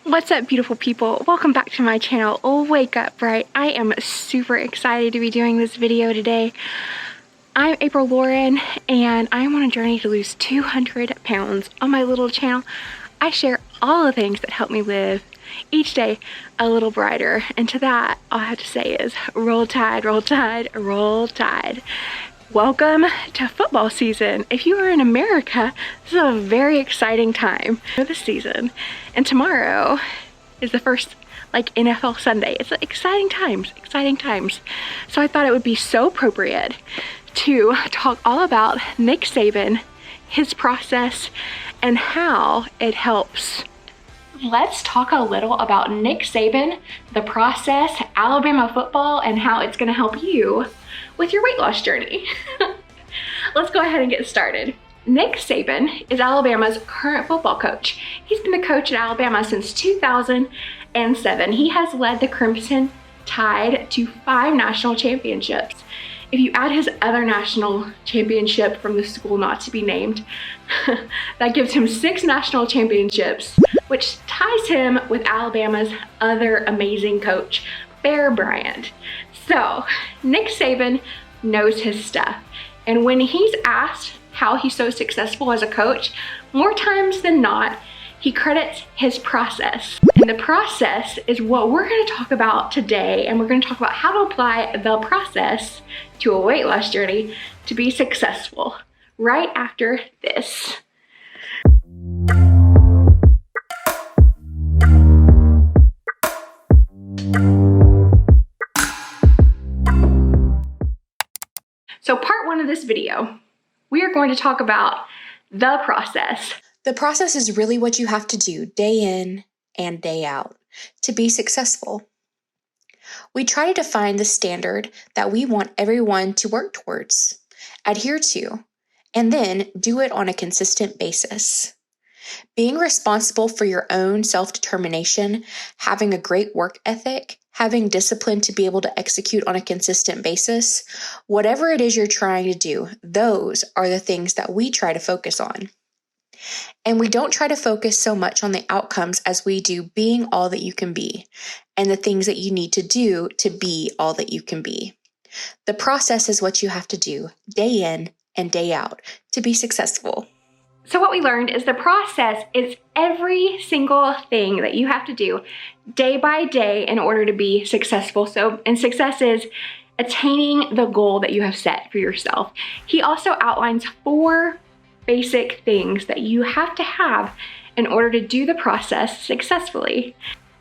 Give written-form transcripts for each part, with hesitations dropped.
What's up, beautiful people? Welcome back to my channel. Wake up bright. I am super excited to be doing this video today. I'm April Lauren and I'm on a journey to lose 200 pounds. On my little channel, I share all the things that help me live each day a little brighter. And to that, all I have to say is roll tide, roll tide, roll tide. Welcome to football season. If you are in America, this is a very exciting time for the season. And tomorrow is the first NFL Sunday. It's exciting times, exciting times. So I thought it would be so appropriate to talk all about Nick Saban, his process, and how it helps. Let's talk a little about Nick Saban, the process, Alabama football, and how it's gonna help you with your weight loss journey. Let's go ahead and get started. Nick Saban is Alabama's current football coach. He's been the coach at Alabama since 2007. He has led the Crimson Tide to 5 national championships. If you add his other national championship from the school not to be named, that gives him 6 national championships, which ties him with Alabama's other amazing coach, Bear Bryant. So Nick Saban knows his stuff. And when he's asked how he's so successful as a coach, more times than not, he credits his process. And the process is what we're going to talk about today. And we're going to talk about how to apply the process to a weight loss journey to be successful right after this. So part 1 of this video, we are going to talk about the process. The process is really what you have to do day in and day out to be successful. We try to define the standard that we want everyone to work towards, adhere to, and then do it on a consistent basis. Being responsible for your own self-determination, having a great work ethic, having discipline to be able to execute on a consistent basis, whatever it is you're trying to do, those are the things that we try to focus on. And we don't try to focus so much on the outcomes as we do being all that you can be and the things that you need to do to be all that you can be. The process is what you have to do day in and day out to be successful. So what we learned is the process is every single thing that you have to do day by day in order to be successful. And success is attaining the goal that you have set for yourself. He also outlines 4 basic things that you have to have in order to do the process successfully.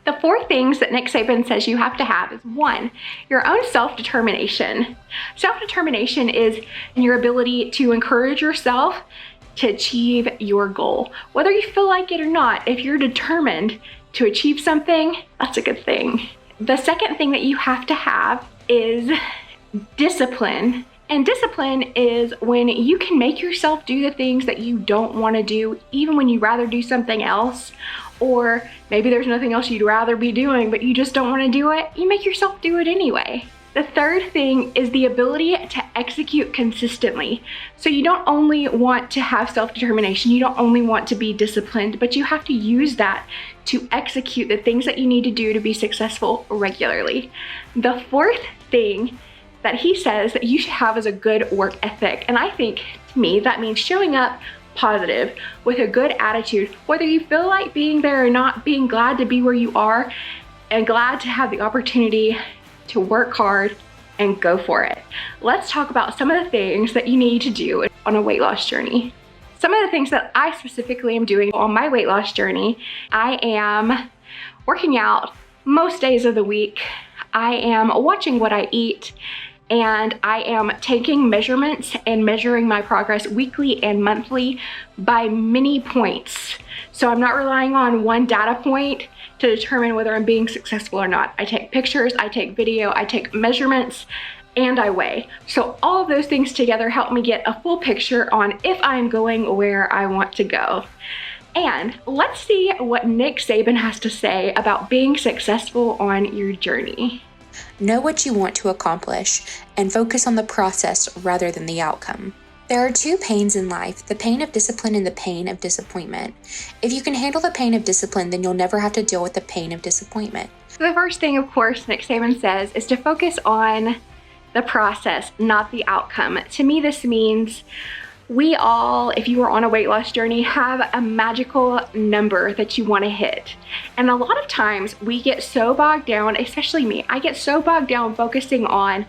The 4 things that Nick Saban says you have to have is 1, your own self-determination. Self-determination is your ability to encourage yourself to achieve your goal. Whether you feel like it or not, if you're determined to achieve something, that's a good thing. The second thing that you have to have is discipline. And discipline is when you can make yourself do the things that you don't want to do, even when you'd rather do something else, or maybe there's nothing else you'd rather be doing, but you just don't want to do it. You make yourself do it anyway. The third thing is the ability to execute consistently. So you don't only want to have self-determination, you don't only want to be disciplined, but you have to use that to execute the things that you need to do to be successful regularly. The 4th thing that he says that you should have is a good work ethic. And I think, to me, that means showing up positive with a good attitude, whether you feel like being there or not, being glad to be where you are and glad to have the opportunity to work hard and go for it. Let's talk about some of the things that you need to do on a weight loss journey. Some of the things that I specifically am doing on my weight loss journey, I am working out most days of the week. I am watching what I eat, and I am taking measurements and measuring my progress weekly and monthly by many points. So I'm not relying on one data point to determine whether I'm being successful or not. I take pictures, I take video, I take measurements, and I weigh. So all of those things together help me get a full picture on if I'm going where I want to go. And let's see what Nick Saban has to say about being successful on your journey. Know what you want to accomplish and focus on the process rather than the outcome. There are two pains in life, the pain of discipline and the pain of disappointment. If you can handle the pain of discipline, then you'll never have to deal with the pain of disappointment. So the first thing, of course, Nick Saban says is to focus on the process, not the outcome. To me, this means we all, if you are on a weight loss journey, have a magical number that you want to hit. And a lot of times we get so bogged down, especially me, I get so bogged down focusing on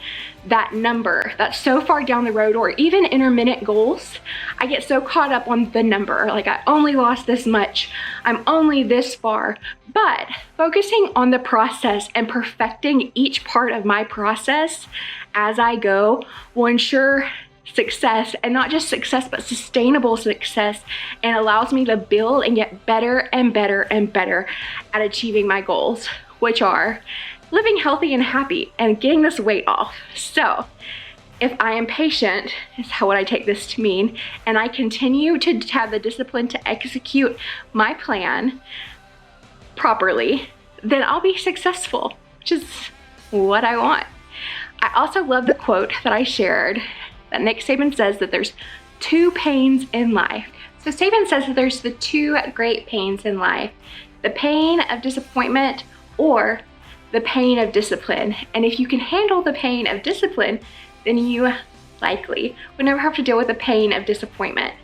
that number that's so far down the road, or even intermittent goals. I get so caught up on the number, like I only lost this much, I'm only this far. But focusing on the process and perfecting each part of my process as I go will ensure success, and not just success, but sustainable success, and allows me to build and get better and better and better at achieving my goals, which are living healthy and happy and getting this weight off. So if I am patient, is what I take this to mean, and I continue to have the discipline to execute my plan properly, then I'll be successful, which is what I want. I also love the quote that I shared that Nick Saban says that there's two pains in life. So Saban says that there's the two great pains in life, the pain of disappointment or the pain of discipline. And if you can handle the pain of discipline, then you likely would never have to deal with the pain of disappointment.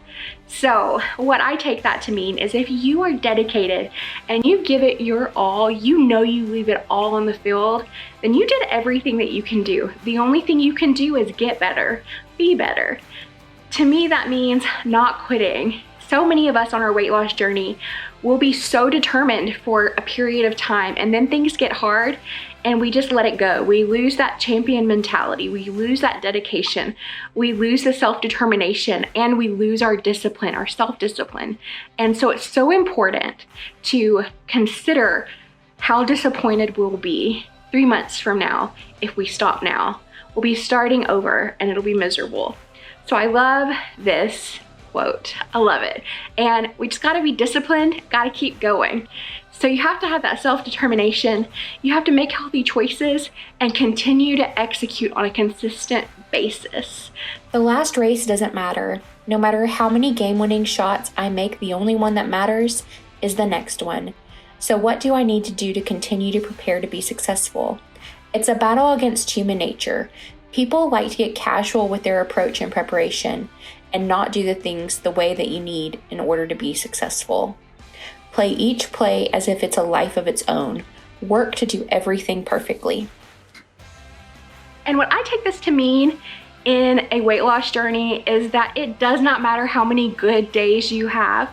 So what I take that to mean is if you are dedicated and you give it your all, you know you leave it all on the field, then you did everything that you can do. The only thing you can do is get better, be better. To me, that means not quitting. So many of us on our weight loss journey will be so determined for a period of time, and then things get hard and we just let it go. We lose that champion mentality. We lose that dedication. We lose the self-determination, and we lose our discipline, our self-discipline. And so it's so important to consider how disappointed we'll be 3 months from now if we stop now. We'll be starting over and it'll be miserable. So I love this quote. I love it. And we just gotta be disciplined, gotta keep going. So you have to have that self-determination. You have to make healthy choices and continue to execute on a consistent basis. The last race doesn't matter. No matter how many game-winning shots I make, the only one that matters is the next one. So what do I need to do to continue to prepare to be successful? It's a battle against human nature. People like to get casual with their approach and preparation and not do the things the way that you need in order to be successful. Play each play as if it's a life of its own. Work to do everything perfectly. And what I take this to mean in a weight loss journey is that it does not matter how many good days you have.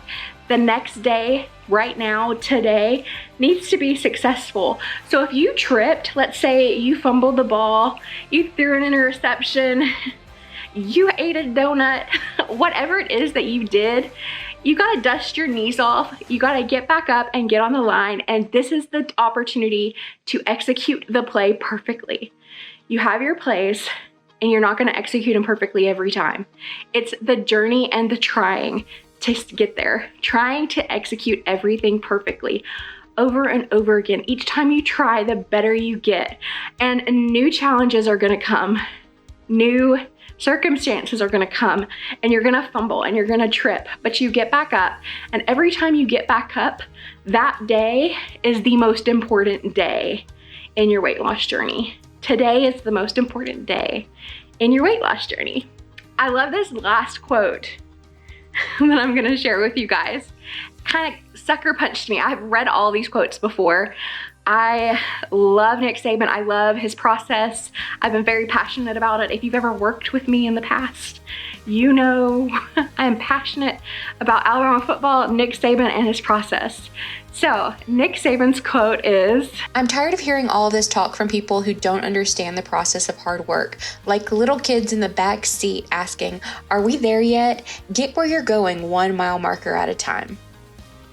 The next day, right now, today, needs to be successful. So if you tripped, let's say you fumbled the ball, you threw an interception, you ate a donut, whatever it is that you did, you gotta dust your knees off, you gotta get back up and get on the line, and this is the opportunity to execute the play perfectly. You have your plays, and you're not gonna execute them perfectly every time. It's the journey and the trying to get there, trying to execute everything perfectly over and over again. Each time you try, the better you get, and new challenges are gonna come, new circumstances are gonna come, and you're gonna fumble and you're gonna trip, but you get back up. And every time you get back up, that day is the most important day in your weight loss journey. Today is the most important day in your weight loss journey. I love this last quote that I'm gonna share with you guys. Kind of sucker punched me. I've read all these quotes before. I love Nick Saban. I love his process. I've been very passionate about it. If you've ever worked with me in the past, you know I'm passionate about Alabama football, Nick Saban, and his process. So Nick Saban's quote is, I'm tired of hearing all this talk from people who don't understand the process of hard work, like little kids in the back seat asking, are we there yet? Get where you're going 1 mile marker at a time.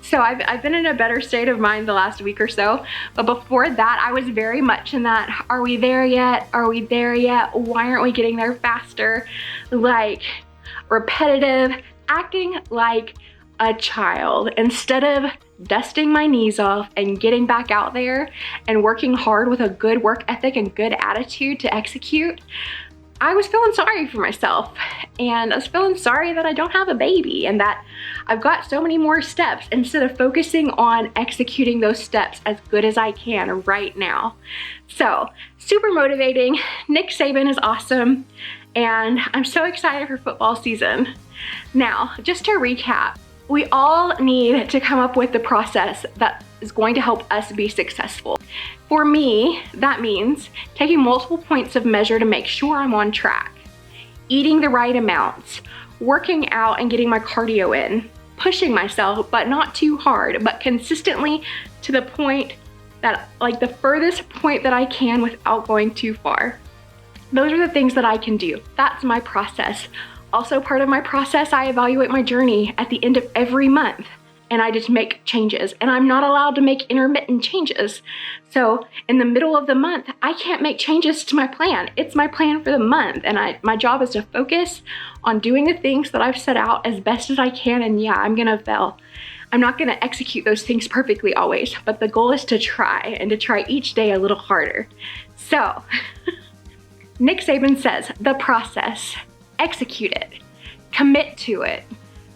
So I've been in a better state of mind the last week or so, but before that I was very much in that, are we there yet? Are we there yet? Why aren't we getting there faster? Like repetitive, acting like a child instead of dusting my knees off and getting back out there and working hard with a good work ethic and good attitude to execute. I was feeling sorry for myself, and I was feeling sorry that I don't have a baby and that I've got so many more steps instead of focusing on executing those steps as good as I can right now. So, super motivating. Nick Saban is awesome, and I'm so excited for football season. Now, just to recap, we all need to come up with the process that is going to help us be successful. For me, that means taking multiple points of measure to make sure I'm on track, eating the right amounts, working out and getting my cardio in, pushing myself, but not too hard, but consistently to the point that, like the furthest point that I can without going too far. Those are the things that I can do. That's my process. Also, part of my process, I evaluate my journey at the end of every month, and I just make changes, and I'm not allowed to make intermittent changes. So in the middle of the month, I can't make changes to my plan. It's my plan for the month, and my job is to focus on doing the things that I've set out as best as I can, and yeah, I'm gonna fail. I'm not gonna execute those things perfectly always, but the goal is to try, and to try each day a little harder. So, Nick Saban says, the process, execute it, commit to it,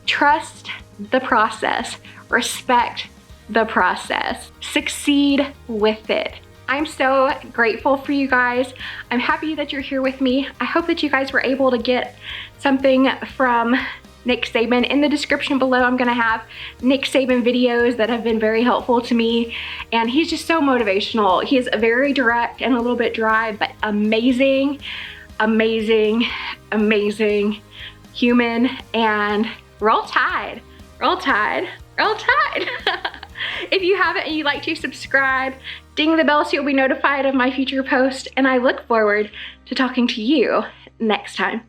trust the process, respect the process, succeed with it. I'm so grateful for you guys. I'm happy that you're here with me. I hope that you guys were able to get something from Nick Saban. In the description below, I'm gonna have Nick Saban videos that have been very helpful to me, and he's just so motivational. He is very direct and a little bit dry, but amazing, amazing, amazing human, and roll tide. Roll tide, roll tide. If you haven't and you'd like to subscribe, ding the bell so you'll be notified of my future post, and I look forward to talking to you next time.